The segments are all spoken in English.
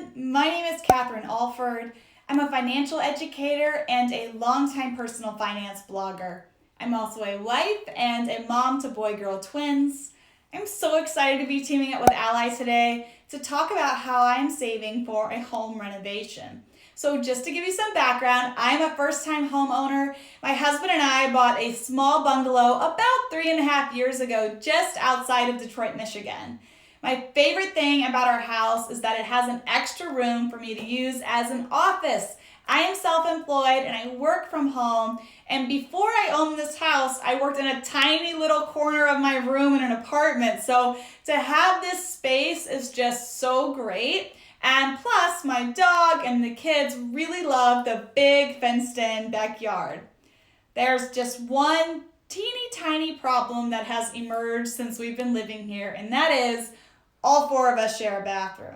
everyone. My name is Catherine Alford. I'm a financial educator and a longtime personal finance blogger. I'm also a wife and a mom to boy-girl twins. I'm so excited to be teaming up with Ally today to talk about how I'm saving for a home renovation. So just to give you some background, I'm a first-time homeowner. My husband and I bought a small bungalow about 3.5 years ago just outside of Detroit, Michigan. My favorite thing about our house is that it has an extra room for me to use as an office. I am self-employed and I work from home. And before I owned this house, I worked in a tiny little corner of my room in an apartment. So to have this space is just so great. And plus, my dog and the kids really love the big fenced-in backyard. There's just one teeny tiny problem that has emerged since we've been living here, and that is all 4 of us share a bathroom.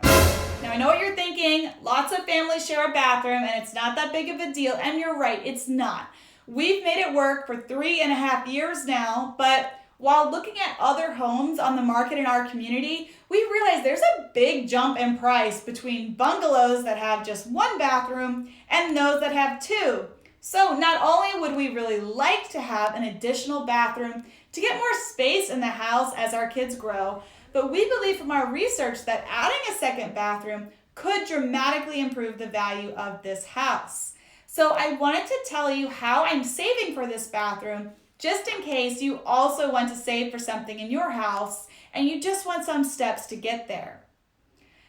Now, I know what you're thinking. Lots of families share a bathroom, and it's not that big of a deal. And you're right, it's not. We've made it work for 3.5 years now, but while looking at other homes on the market in our community, we realize there's a big jump in price between bungalows that have just 1 bathroom and those that have 2. So not only would we really like to have an additional bathroom to get more space in the house as our kids grow, but we believe from our research that adding a second bathroom could dramatically improve the value of this house. So I wanted to tell you how I'm saving for this bathroom, just in case you also want to save for something in your house and you just want some steps to get there.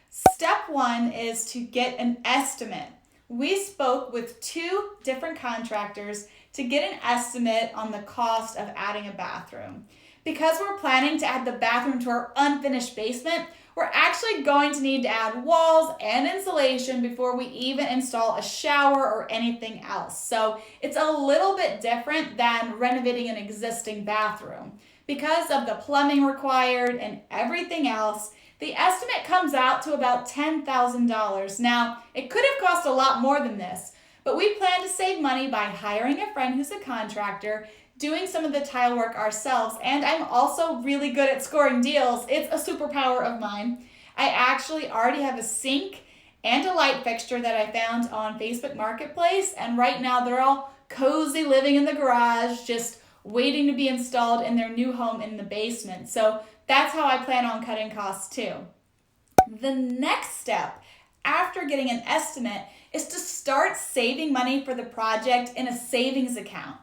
Step 1 is to get an estimate. We spoke with 2 different contractors to get an estimate on the cost of adding a bathroom. Because we're planning to add the bathroom to our unfinished basement, we're actually going to need to add walls and insulation before we even install a shower or anything else. So it's a little bit different than renovating an existing bathroom. Because of the plumbing required and everything else, the estimate comes out to about $10,000. Now, it could have cost a lot more than this, but we plan to save money by hiring a friend who's a contractor, doing some of the tile work ourselves, and I'm also really good at scoring deals. It's a superpower of mine. I actually already have a sink and a light fixture that I found on Facebook Marketplace, and right now they're all cozy living in the garage, just waiting to be installed in their new home in the basement. So that's how I plan on cutting costs too. The next step after getting an estimate is to start saving money for the project in a savings account.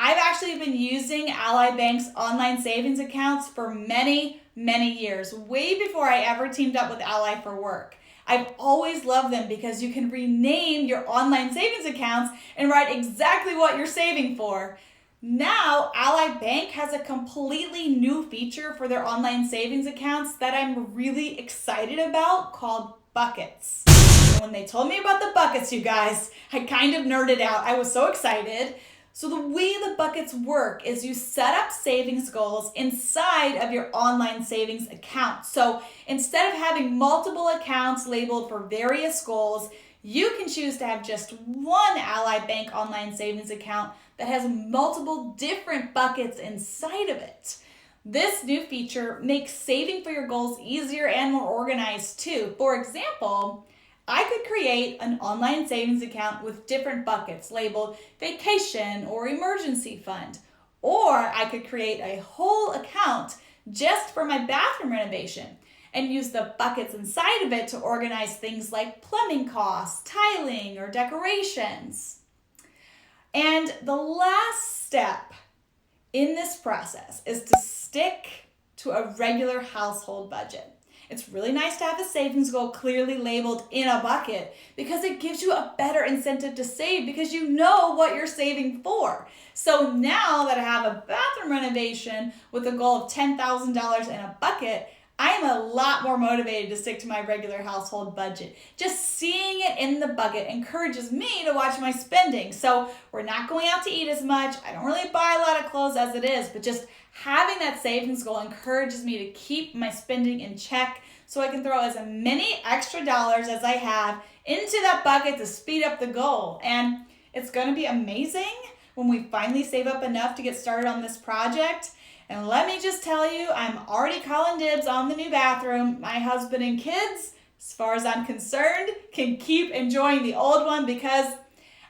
I've actually been using Ally Bank's online savings accounts for many, many years, way before I ever teamed up with Ally for work. I've always loved them because you can rename your online savings accounts and write exactly what you're saving for. Now, Ally Bank has a completely new feature for their online savings accounts that I'm really excited about called buckets. And when they told me about the buckets, you guys, I kind of nerded out. I was so excited. So the way the buckets work is you set up savings goals inside of your online savings account. So instead of having multiple accounts labeled for various goals, you can choose to have just one Ally Bank online savings account that has multiple different buckets inside of it. This new feature makes saving for your goals easier and more organized too. For example, I could create an online savings account with different buckets labeled vacation or emergency fund. Or I could create a whole account just for my bathroom renovation and use the buckets inside of it to organize things like plumbing costs, tiling, or decorations. And the last step in this process is to stick to a regular household budget. It's really nice to have a savings goal clearly labeled in a bucket because it gives you a better incentive to save because you know what you're saving for. So now that I have a bathroom renovation with a goal of $10,000 in a bucket, I am a lot more motivated to stick to my regular household budget. Just seeing it in the bucket encourages me to watch my spending. So we're not going out to eat as much. I don't really buy a lot of clothes as it is, but just having that savings goal encourages me to keep my spending in check so I can throw as many extra dollars as I have into that bucket to speed up the goal. And it's going to be amazing when we finally save up enough to get started on this project. And let me just tell you, I'm already calling dibs on the new bathroom. My husband and kids as far as I'm concerned, can keep enjoying the old one because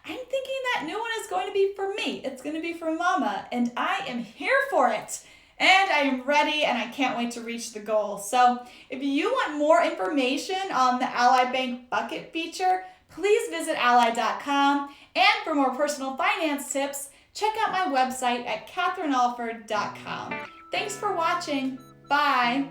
I'm thinking that new one is going to be for me. It's going to be for Mama, and I am here for it. And I am ready, and I can't wait to reach the goal. So if you want more information on the Ally Bank Bucket feature, please visit ally.com. And for more personal finance tips, check out my website at katherinealford.com. Thanks for watching. Bye.